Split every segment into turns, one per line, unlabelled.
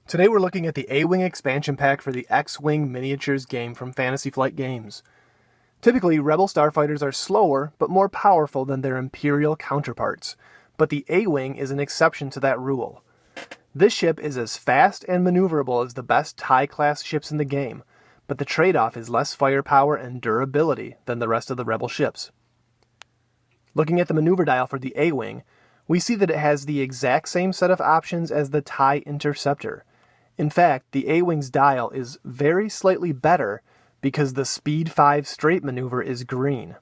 Today we're looking at the A-Wing expansion pack for the X-Wing Miniatures game from Fantasy Flight Games. Typically, Rebel starfighters are slower but more powerful than their Imperial counterparts, but the A-Wing is an exception to that rule. This ship is as fast and maneuverable as the best TIE-class ships in the game, but the trade-off is less firepower and durability than the rest of the Rebel ships. Looking at the maneuver dial for the A-Wing, we see that it has the exact same set of options as the TIE Interceptor. In fact, the A-Wing's dial is very slightly better because the Speed 5 straight maneuver is green.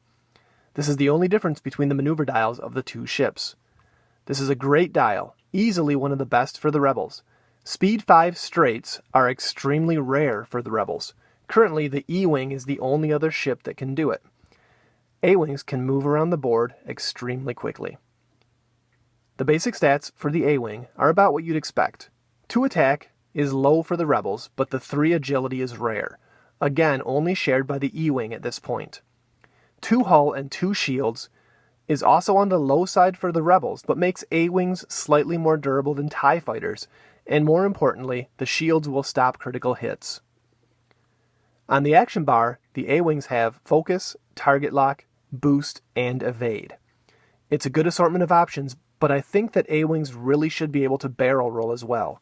This is the only difference between the maneuver dials of the two ships. This is a great dial, easily one of the best for the Rebels. Speed 5 straights are extremely rare for the Rebels. Currently, the E-Wing is the only other ship that can do it. A-Wings can move around the board extremely quickly. The basic stats for the A-Wing are about what you'd expect. 2 attack is low for the Rebels, but the 3 agility is rare. Again, only shared by the E-Wing at this point. 2 hull and 2 shields is also on the low side for the Rebels, but makes A-Wings slightly more durable than TIE fighters, and more importantly, the shields will stop critical hits. On the action bar, the A-Wings have Focus, Target Lock, Boost, and Evade. It's a good assortment of options, but I think that A-Wings really should be able to barrel roll as well.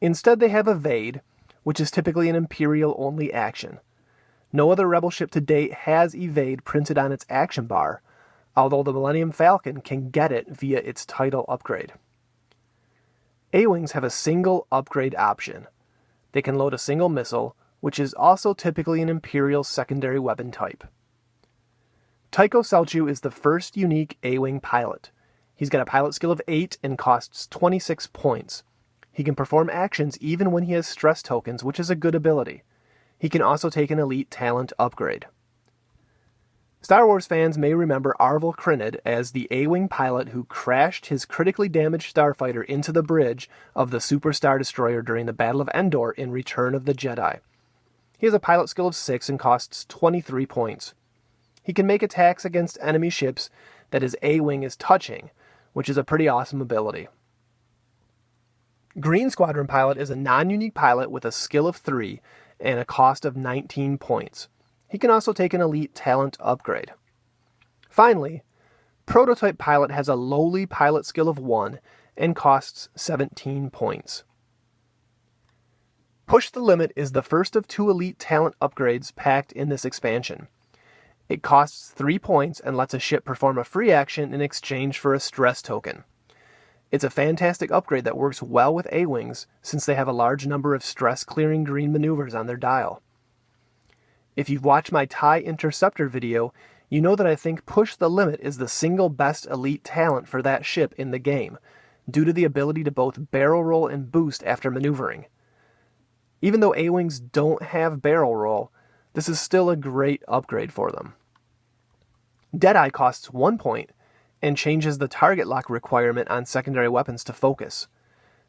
Instead, they have Evade, which is typically an Imperial-only action. No other Rebel ship to date has Evade printed on its action bar, although the Millennium Falcon can get it via its title upgrade. A-Wings have a single upgrade option. They can load a single missile, which is also typically an Imperial secondary weapon type. Tycho Celchu is the first unique A-Wing pilot. He's got a pilot skill of 8 and costs 26 points. He can perform actions even when he has stress tokens, which is a good ability. He can also take an elite talent upgrade. Star Wars fans may remember Arvel Crinid as the A-Wing pilot who crashed his critically damaged starfighter into the bridge of the Super Star Destroyer during the Battle of Endor in Return of the Jedi. He has a pilot skill of 6 and costs 23 points. He can make attacks against enemy ships that his A-Wing is touching, which is a pretty awesome ability. Green Squadron Pilot is a non-unique pilot with a skill of 3 and a cost of 19 points. He can also take an elite talent upgrade. Finally, Prototype Pilot has a lowly pilot skill of 1 and costs 17 points. Push the Limit is the first of 2 elite talent upgrades packed in this expansion. It costs 3 points and lets a ship perform a free action in exchange for a stress token. It's a fantastic upgrade that works well with A-Wings since they have a large number of stress-clearing green maneuvers on their dial. If you've watched my TIE Interceptor video, you know that I think Push the Limit is the single best elite talent for that ship in the game, due to the ability to both barrel roll and boost after maneuvering. Even though A-Wings don't have barrel roll, this is still a great upgrade for them. Deadeye costs 1 point, and changes the target lock requirement on secondary weapons to focus.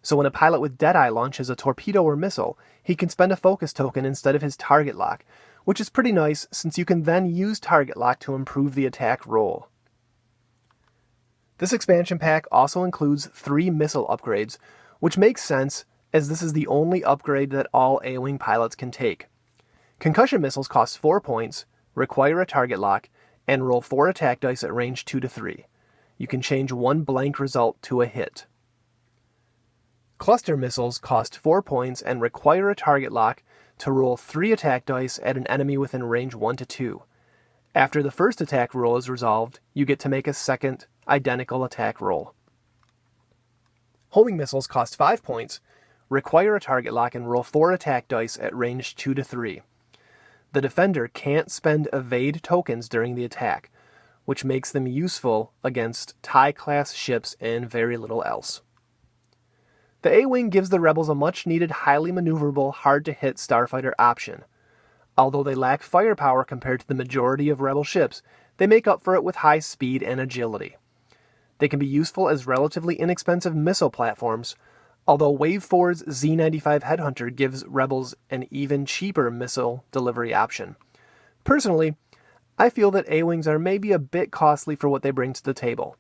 So when a pilot with Deadeye launches a torpedo or missile, he can spend a focus token instead of his target lock, which is pretty nice since you can then use target lock to improve the attack roll. This expansion pack also includes 3 missile upgrades, which makes sense as this is the only upgrade that all A-Wing pilots can take. Concussion missiles cost 4 points, require a target lock, and roll 4 attack dice at range 2 to 3. You can change 1 blank result to a hit. Cluster missiles cost 4 points and require a target lock to roll 3 attack dice at an enemy within range 1 to 2. After the first attack roll is resolved, you get to make a second identical attack roll. Homing missiles cost 5 points, require a target lock and roll 4 attack dice at range 2 to 3. The defender can't spend evade tokens during the attack, which makes them useful against TIE-class ships and very little else. The A-Wing gives the Rebels a much-needed, highly maneuverable, hard-to-hit starfighter option. Although they lack firepower compared to the majority of Rebel ships, they make up for it with high speed and agility. They can be useful as relatively inexpensive missile platforms, although Wave 4's Z-95 Headhunter gives Rebels an even cheaper missile delivery option. Personally, I feel that A-Wings are maybe a bit costly for what they bring to the table.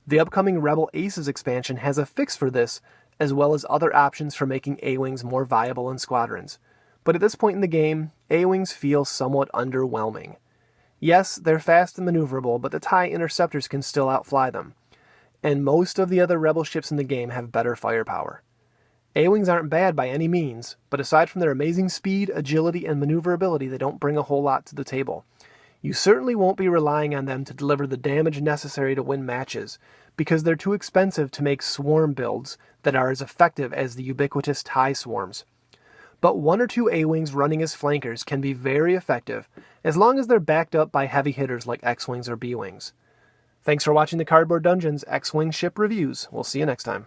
The upcoming Rebel Aces expansion has a fix for this, as well as other options for making A-Wings more viable in squadrons. But at this point in the game, A-Wings feel somewhat underwhelming. Yes, they're fast and maneuverable, but the TIE interceptors can still outfly them. And most of the other Rebel ships in the game have better firepower. A-Wings aren't bad by any means, but aside from their amazing speed, agility, and maneuverability, they don't bring a whole lot to the table. You certainly won't be relying on them to deliver the damage necessary to win matches, because they're too expensive to make swarm builds that are as effective as the ubiquitous TIE swarms. But 1 or 2 A-Wings running as flankers can be very effective, as long as they're backed up by heavy hitters like X-Wings or B-Wings. Thanks for watching the Cardboard Dungeons X-Wing Ship Reviews. We'll see you next time.